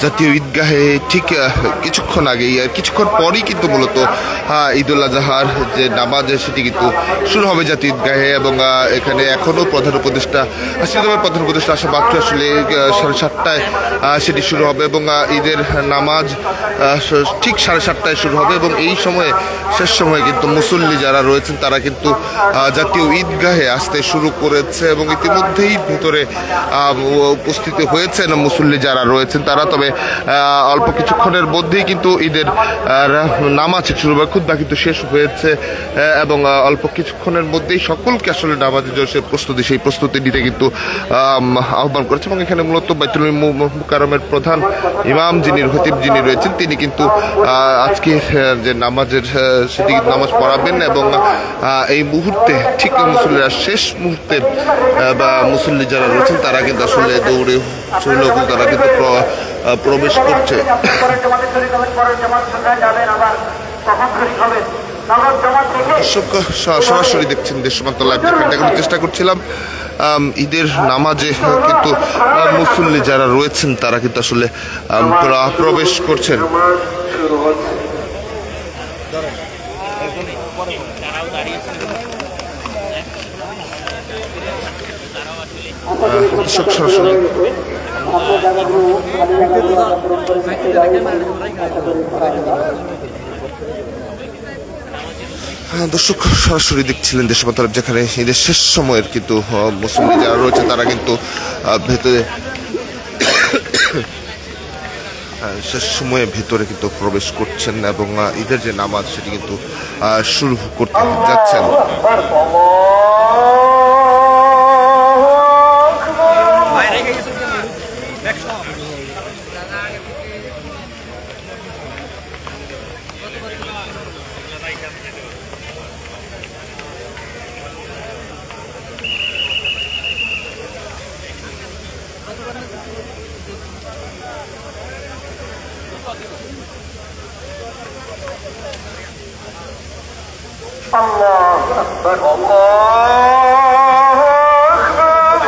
জাতীয় ঈদগাহে ঠিক কিছুক্ষণ আগেই কিছুক্ষণ পরেই কিন্তু মূলত ঈদুল আজহার যে নামাজ সেটি কিন্তু শুরু হবে জাতীয় ঈদগাহে। এবং এখানে এখনও প্রধান উপদেষ্টা আসা মাত্র আসলে 7:30টায় সেটি শুরু হবে এবং ঈদের নামাজ ঠিক 7:30টায় শুরু হবে। এবং এই সময়ে শেষ সময়ে কিন্তু মুসল্লি যারা রয়েছেন তারা কিন্তু জাতীয় ঈদগাহে আসতে শুরু করেছে এবং ইতিমধ্যেই ভেতরে উপস্থিত হয়েছেন মুসল্লি যারা রয়েছেন তারা। তবে অল্প কিছুক্ষণের মধ্যেই কিন্তু ঈদের নামাজ শুরু হবে, খুতবা কিন্তু শেষ হয়েছে এবং অল্প কিছুক্ষণের মধ্যেই সকলকে আসলে নামাজের যে সেই প্রস্তুতি নিতে কিন্তু আহ্বান করেছে। এবং এখানে মূলত বাইতুল মুকাররমের প্রধান ইমাম খতিব যিনি রয়েছেন তিনি কিন্তু আজকে যে নামাজের সেটি নামাজ পড়াবেন এবং এই মুহূর্তে ঠিক মুসল্লিরা শেষ মুহূর্তে বা মুসল্লি যারা রয়েছেন তারা কিন্তু আসলে দৌড়ে চলেও কিন্তু তারা কিন্তু প্রবেশ করছে। সরাসরি দেখছেন দেশ সীমান্ত লাইভ দেখানোর চেষ্টা করছিলাম। ঈদের নামাজে কিন্তু মুসল্লি যারা রয়েছেন তারা কিন্তু আসলে প্রবেশ করছেন। সরাসরি দর্শক সরাসরি দেখছিলেন দেশ সীমান্ত লাইভ, যেখানে ঈদের শেষ সময়ের কিন্তু মুসল্লি যারা রয়েছে তারা কিন্তু ভেতরে শেষ সময়ে ভেতরে কিন্তু প্রবেশ করছেন এবং ঈদের যে নামাজ সেটি কিন্তু শুরু করতে যাচ্ছেন। আল্লাহু আকবার, আল্লাহু আকবার,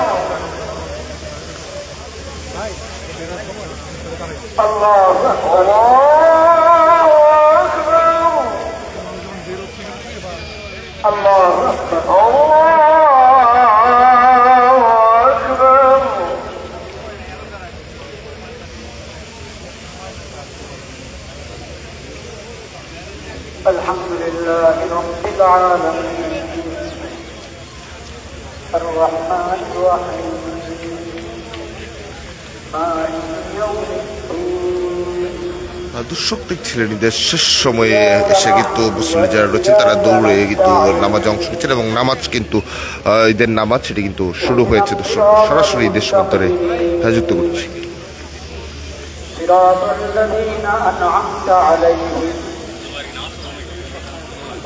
আল্লাহু আকবার, আল্লাহু আকবার। الحمد لله رب العالمين الرحمن الرحيم مالك يوم الدين। দর্শক দেখছিলেন ঈদের শেষ সময়ে এসে কিন্তু মুসল্লি যারা রয়েছেন তারা দৌড়ে কিন্তু নামাজে অংশ নিচ্ছেন এবং নামাজ কিন্তু ঈদের নামাজ সেটি কিন্তু শুরু হয়েছে। দর্শক সরাসরি ঈদের সমান্তরে যুক্ত করছি।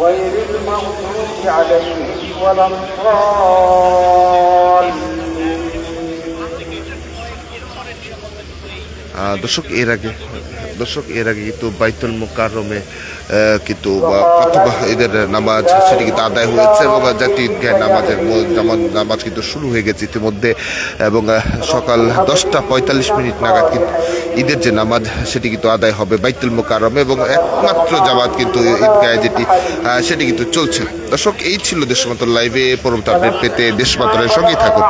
غير المغضوب عليهم ولا الضالين। দর্শক এর আগে কিন্তু বাইতুল মুকাররমে কিন্তু ঈদের নামাজ সেটি কিন্তু আদায় হয়েছে এবং জাতীয় ঈদগাহ নামাজ কিন্তু শুরু হয়ে গেছে ইতিমধ্যে এবং সকাল 10:45 নাগাদ কিন্তু ঈদের যে নামাজ সেটি কিন্তু আদায় হবে বাইতুল মুকাররমে এবং একমাত্র জামাত কিন্তু ঈদগাহে সেটি কিন্তু চলছে। দর্শক এই ছিল দেশ সীমান্ত লাইভে। পরবর্তী আপডেট পেতে দেশ সীমান্তের সঙ্গেই থাকুন।